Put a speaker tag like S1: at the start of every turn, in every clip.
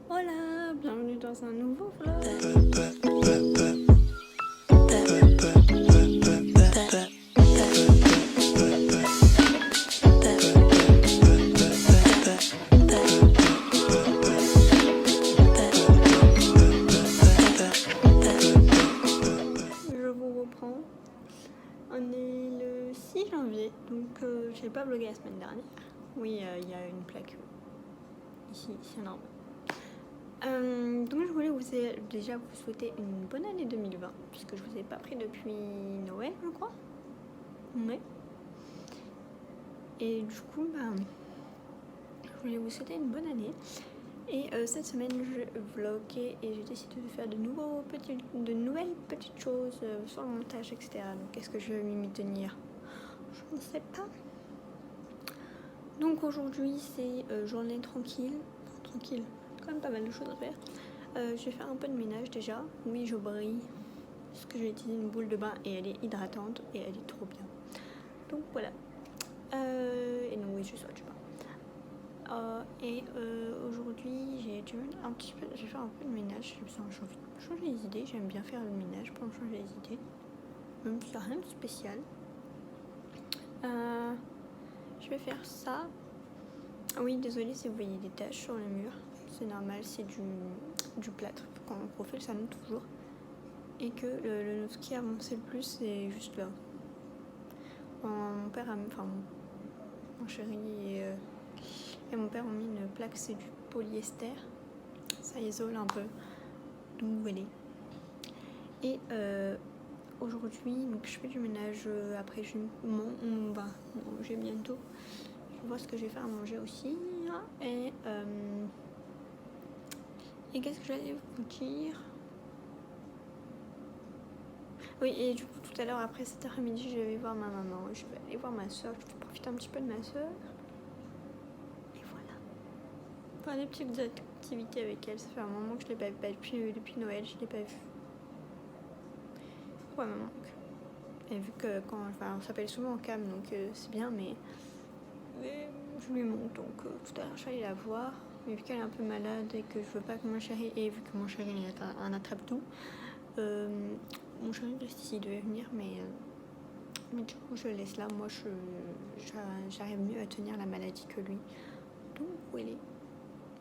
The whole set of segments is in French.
S1: Hola, bienvenue dans un nouveau vlog. Je vous reprends. On est le 6 janvier, donc j'ai pas vlogué la semaine dernière. Oui, il y a une plaque ici, c'est normal. Donc je voulais déjà vous souhaiter une bonne année 2020, puisque je vous ai pas pris depuis Noël, je crois. Ouais. Et du coup, je voulais vous souhaiter une bonne année. Et cette semaine, je vloguais et j'ai décidé de faire de nouvelles petites choses sur le montage, etc. Donc, est-ce que je vais m'y tenir? Je ne sais pas. Donc, aujourd'hui, c'est journée tranquille. Enfin, tranquille, quand même pas mal de choses à faire. Je vais faire un peu de ménage déjà. Oui, je brille. Parce que j'ai utilisé une boule de bain et elle est hydratante et elle est trop bien. Donc, voilà. Et donc, oui, je swatch pas. Et aujourd'hui, j'ai fait un peu de ménage. J'ai envie de changer les idées. J'aime bien faire le ménage pour me changer les idées. Même si rien de spécial. Je vais faire ça. Ah oui, désolée si vous voyez des taches sur le mur. C'est normal, c'est du plâtre. Quand on refait le salon toujours. Et que ce qui a avancé le plus, c'est juste là. Mon père mon chéri et mon père ont mis une plaque, c'est du polyester. Ça isole un peu. Donc voilà. Et aujourd'hui, donc je fais du ménage. Après, on va manger bientôt. Je vais voir ce que je vais faire à manger aussi. Et qu'est-ce que j'allais vous dire? Oui, et du coup, tout à l'heure, après cet après-midi, je vais voir ma maman. Je vais aller voir ma soeur. Je vais profiter un petit peu de ma soeur. Et voilà. Faire des petites activités avec elle. Ça fait un moment que je l'ai pas vue. Depuis Noël, je l'ai pas vue. Ouais, maman. Et vu que on s'appelle souvent en cam, donc c'est bien, mais je lui montre. Donc tout à l'heure, je suis allée la voir. Mais vu qu'elle est un peu malade et que je veux pas que mon chéri, et vu que mon chéri est un attrape-tout, mon chéri reste ici, il devait venir, mais du coup, je le laisse là. Moi, j'arrive mieux à tenir la maladie que lui. Donc, où il est?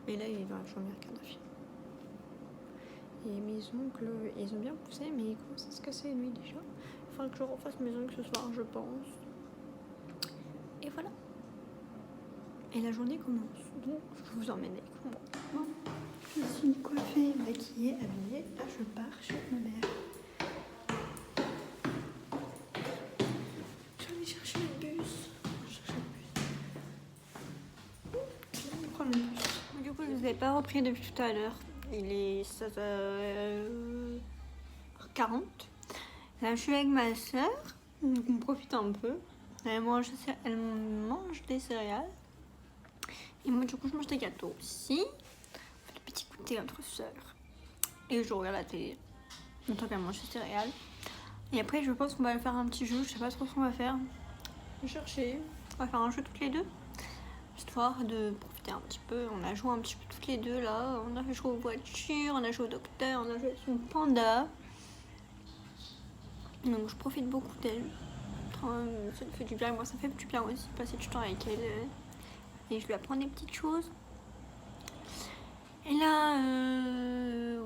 S1: Mais là, il est dans la chambre, il regarde un film. Et mes ongles, ils ont bien poussé, mais il commence à se casser lui déjà. Il faudra que je refasse mes ongles ce soir, je pense. Et voilà. Et la journée commence. Donc, je vous emmène avec moi. Je suis coiffée, maquillée, habillée. Là, je pars chez ma mère. Je vais aller chercher le bus. Je vais prendre le bus. Du coup, je ne vous ai pas repris depuis tout à l'heure. Il est 16h40. Là, je suis avec ma soeur. Donc, on profite un peu. Elle mange des céréales. Et moi, du coup, je mange des gâteaux aussi. On fait le petit goûter entre sœurs. Et je regarde la télé. En tant qu'elle mange des céréales. Et après, je pense qu'on va faire un petit jeu. Je sais pas trop ce qu'on va faire. Je vais chercher. On va faire un jeu toutes les deux. Histoire de profiter un petit peu. On a joué un petit peu toutes les deux là. On a joué aux voitures, on a joué au docteur, on a joué à son panda. Donc je profite beaucoup d'elle. Ça lui fait du bien. Moi, ça fait du bien aussi passer du temps avec elle. Et je lui apprends des petites choses. Et là,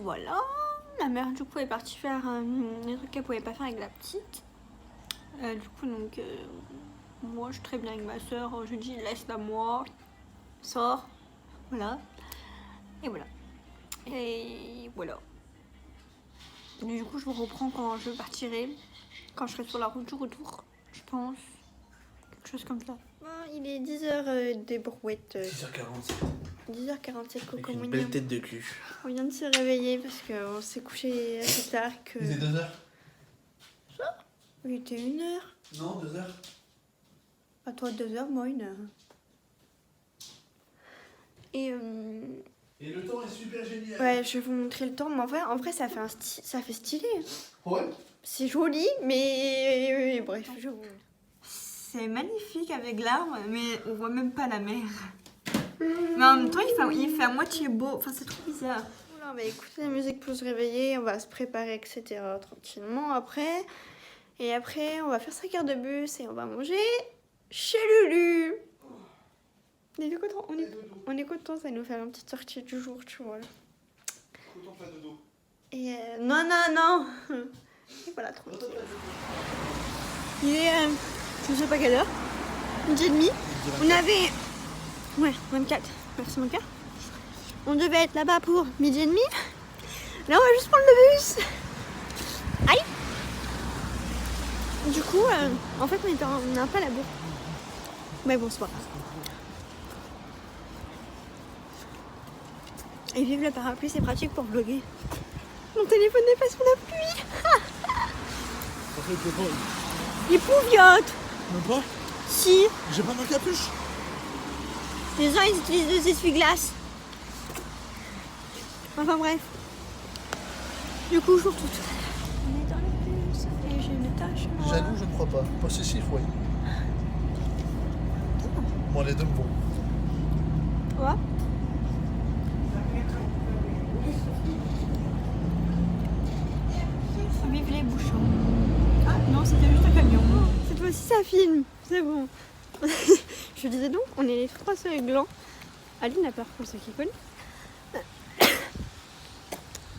S1: voilà. La mère, du coup, est partie faire des trucs qu'elle pouvait pas faire avec la petite. Du coup, donc, moi, je suis très bien avec ma soeur. Je lui dis, laisse-la moi. Sors. Voilà. Et voilà. Et voilà. Du coup, je vous reprends quand je partirai. Quand je serai sur la route du retour, je pense. Quelque chose comme ça. Il est 10h des brouettes.
S2: 10h47.
S1: 10h47,
S2: Avec une belle tête de cul.
S1: On vient de se réveiller parce qu'on s'est couché assez tard.
S2: Il était 2h.
S1: Ça? Il était 1h.
S2: Non, 2h.
S1: À toi 2h, moi 1h. Et
S2: le temps est super génial.
S1: ouais, je vais vous montrer le temps. Mais en vrai ça fait stylé.
S2: Ouais.
S1: C'est joli, mais bref, je vous... C'est magnifique avec l'arbre, mais on voit même pas la mer. Mais en même temps, il fait à moitié beau. Enfin, c'est trop bizarre. Voilà, on va écouter la musique pour se réveiller. On va se préparer, etc. tranquillement après. Et après, on va faire 5 heures de bus et on va manger chez Lulu. On est content, ça nous fait une petite sortie du jour, tu vois.
S2: Autant faire dodo.
S1: Et non. Et voilà, trop. Il est, je sais pas quelle heure, 12h30. On avait, ouais, 24, merci mon cœur. On devait être là-bas pour 12h30. Là, on va juste prendre le bus. Aïe. Du coup, en fait, on n'a pas la bourre. Mais bon, c'est pas grave. Et vive le parapluie, c'est pratique pour vlogger. Mon téléphone n'est pas sous la pluie. Il pouviote.
S2: Même pas?
S1: Si.
S2: J'ai pas ma capuche.
S1: Les gens, ils utilisent des essuie-glaces. Enfin bref. Du coup, je vous retrouve tout à l'heure. On est dans le bus et j'ai une tache.
S2: Jaloux, je ne crois pas. Possessif, oui. Bon, les deux me vont.
S1: Ouais. Vive les bouchons. Ah non, c'était juste un camion. Cette fois-ci, ça filme. C'est bon. Je disais donc, on est les 3 seuls glands. Aline a peur pour ceux qui connaissent.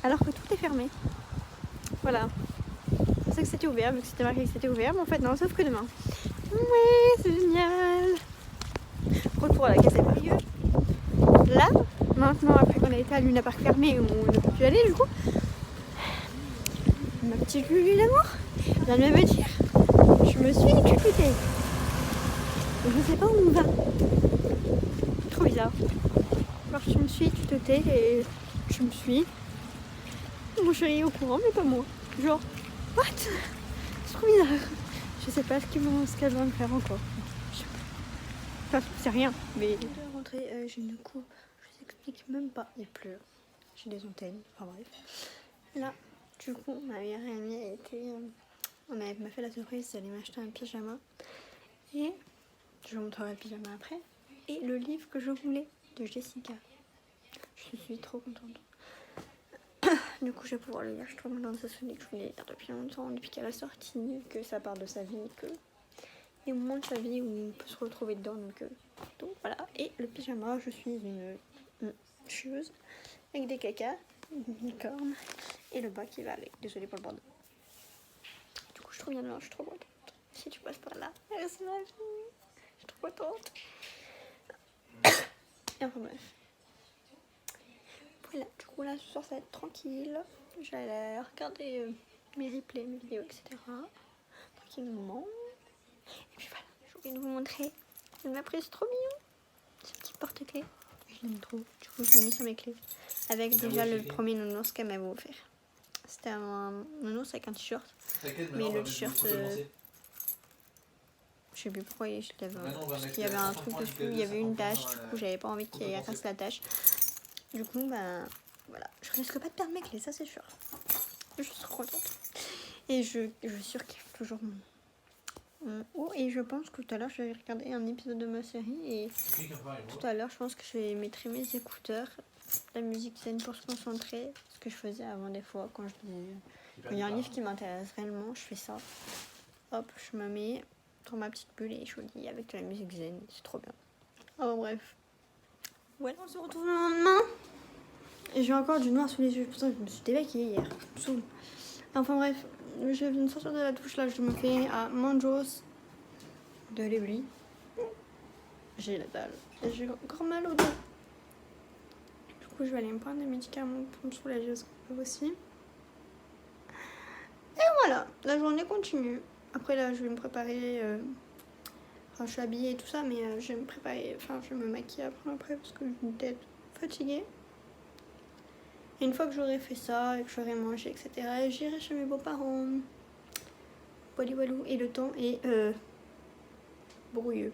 S1: Alors que tout est fermé. Voilà. Je pensais que c'était ouvert, vu que c'était marqué que c'était ouvert, mais en fait non, sauf que demain. Ouais, c'est génial. Retour à la Casa Parieux. Là, maintenant, après qu'on a été à Luna Park fermé, où on ne peut plus aller du coup. Ma petite Lulu d'amour vient de me dire, je me suis tututée. Je ne sais pas où on va. Trop bizarre. Alors je me suis tututée et je me suis. Mon chéri est au courant, mais pas moi. Genre, what? C'est trop bizarre. Je sais pas ce qu'elle va me faire encore. Je sais pas. Enfin, c'est rien, mais. Je dois rentrer, j'ai une coupe. Je t'explique même pas. Il pleut. J'ai des antennes. Enfin bref. Là. Du coup, ma meilleure amie a été. M'a fait la surprise d'aller m'acheter un pyjama. Et je vous montrerai le pyjama après. Et le livre que je voulais de Jessica. Je suis trop contente. Du coup, je vais pouvoir le lire. Je suis trop contente. C'est celui que je voulais lire depuis longtemps, depuis qu'elle a sorti. Que ça part de sa vie. Que il y a un moment de sa vie où on peut se retrouver dedans. Donc voilà. Et le pyjama, je suis une chieuse avec des cacas, une licorne. Et le bas qui va avec. Désolée pour le bordel. Du coup, je suis trop bien dedans, je suis trop contente. Si tu passes par là, c'est ma vie. Je suis trop contente. Et enfin bref. Voilà, du coup là, ce soir, ça va être tranquille. J'allais regarder mes replays, mes vidéos, etc. Tranquillement. Et puis voilà, je voulais vous montrer. Elle m'a pris, c'est trop mignon. Ce petit porte-clés. Je l'aime trop. Du coup, je l'ai mis sur mes clés. Avec déjà le premier nounours qu'elle m'avait offert. C'était un nounours avec un t-shirt. Mais le t-shirt, je sais plus pourquoi je l'avais. Parce qu'il y avait un truc dessus, il y avait une tache. Du coup, j'avais pas envie qu'il efface la tache. Du coup, ben voilà. Je risque pas de perdre mes clés, ça c'est sûr. Je suis trop contente. Et je surkiffe toujours mon haut. Et je pense que tout à l'heure, je vais regarder un épisode de ma série. Et tout à l'heure, je pense que je mettrai mes écouteurs, la musique zen pour se concentrer. Ce que je faisais avant des fois quand il y a un livre qui m'intéresse réellement, je fais ça. Hop, je me mets dans ma petite bulle et je lis avec de la musique zen. C'est trop bien. Oh bref. Voilà, on se retrouve le lendemain. Et j'ai encore du noir sous les yeux. Pourtant, je me suis démaquillée hier. Saoul. Enfin bref, je viens de sortir de la douche là. Je me fais à Manjos de l'éblis. J'ai la dalle. Et j'ai encore mal au dos. Du coup, je vais aller me prendre des médicaments pour me soulager ce que aussi. Et voilà, la journée continue. Après là, je vais me préparer. Enfin, je suis habillée et tout ça, mais je vais me préparer. Enfin, je vais me maquiller après parce que je suis peut-être fatiguée. Et une fois que j'aurai fait ça et que j'aurai mangé, etc., j'irai chez mes beaux-parents. Walou walou. Et le temps est brouilleux.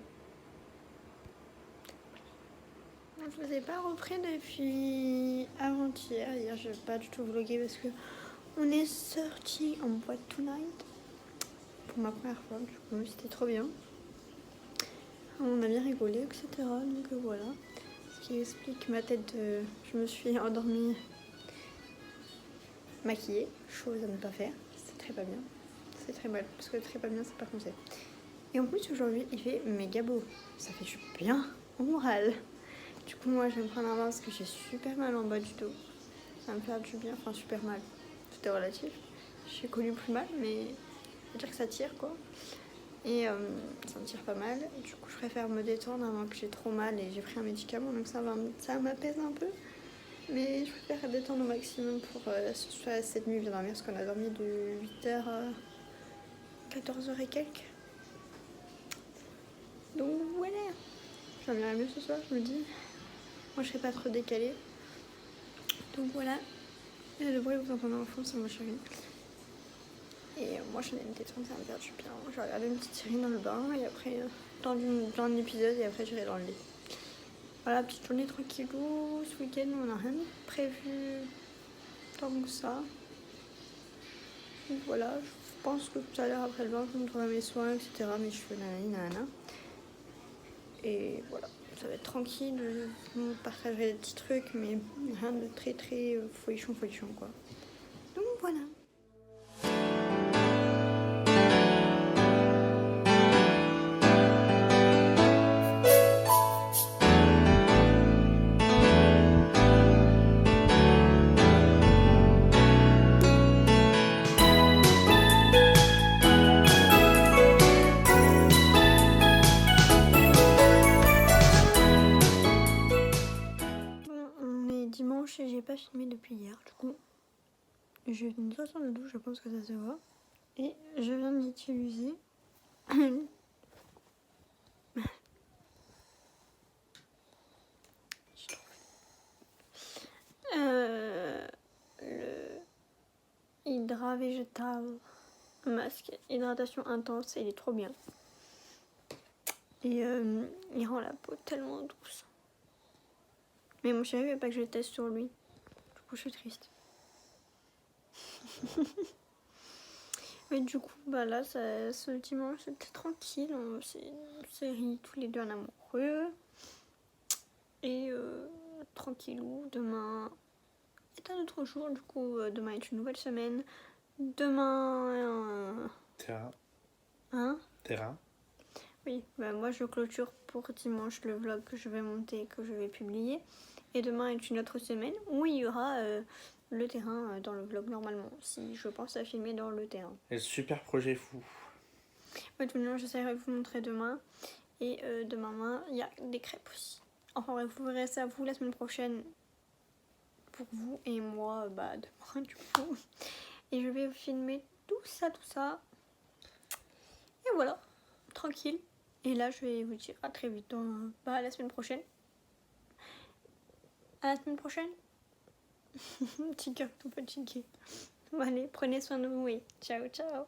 S1: Je ne vous ai pas repris depuis avant-hier. Hier, je n'ai pas du tout vlogué parce que on est sorti en boîte tonight pour ma première fois. Du coup, c'était trop bien. On a bien rigolé, etc. Donc voilà. Ce qui explique ma tête de... Je me suis endormie maquillée, chose à ne pas faire. C'est très pas bien. C'est très mal, parce que très pas bien, c'est pas conseil. Et en plus, aujourd'hui, il fait méga beau. Ça fait du bien au moral. Du coup, moi, je vais me prendre un bain parce que j'ai super mal en bas du dos. Ça va me faire du bien, enfin super mal. Tout est relatif. J'ai connu plus mal, mais on va dire que ça tire quoi. Et ça me tire pas mal. Du coup, je préfère me détendre avant que j'ai trop mal et j'ai pris un médicament, donc ça m'apaise un peu. Mais je préfère détendre au maximum pour ce soit cette nuit bien dormir parce qu'on a dormi de 8h à 14h et quelques. Donc voilà. J'aimerais mieux ce soir, je me dis. Moi, je serais pas trop décalée. Donc voilà. Et le bruit que vous entendez en fond, c'est ma chérie. Et moi, je vais me détendre, ça va me faire du bien. Je vais regarder une petite série dans le bain et après, dans un épisode et après, j'irai dans le lit. Voilà, petite journée tranquillou. Ce week-end, on n'a rien prévu tant que ça. Donc voilà, je pense que tout à l'heure, après le bain, je montrerai mes soins, etc. Mes cheveux, nanana. Et voilà, ça va être tranquille. Je vous partagerai des petits trucs, mais rien de très très folichon quoi. Donc voilà. Dimanche et j'ai pas filmé depuis hier, du coup je viens de sortir de douche, je pense que ça se voit, et je viens d'utiliser le Hydra végétal masque hydratation intense, il est trop bien et il rend la peau tellement douce. Mais mon chéri veut pas que je le teste sur lui, du coup je suis triste. Mais du coup, bah là, ce dimanche, c'était tranquille. C'est une série tous les deux en amoureux. Et tranquillou. Demain est un autre jour. Du coup, demain est une nouvelle semaine. Demain...
S2: Terrain.
S1: Hein?
S2: Terrain.
S1: Oui, bah moi je clôture pour dimanche le vlog que je vais monter et que je vais publier. Et demain est une autre semaine où il y aura... le terrain dans le vlog normalement, si je pense à filmer dans le terrain.
S2: Et super projet fou.
S1: Ouais, tout le monde, j'essaierai de vous montrer demain. Et demain, il y a des crêpes aussi. Enfin bref, vous verrez ça vous la semaine prochaine pour vous et moi demain du coup. Et je vais filmer tout ça. Et voilà, tranquille. Et là, je vais vous dire à très vite, à la semaine prochaine. À la semaine prochaine. Petit cœur tout fatigué. Bon, allez, prenez soin de vous et ciao.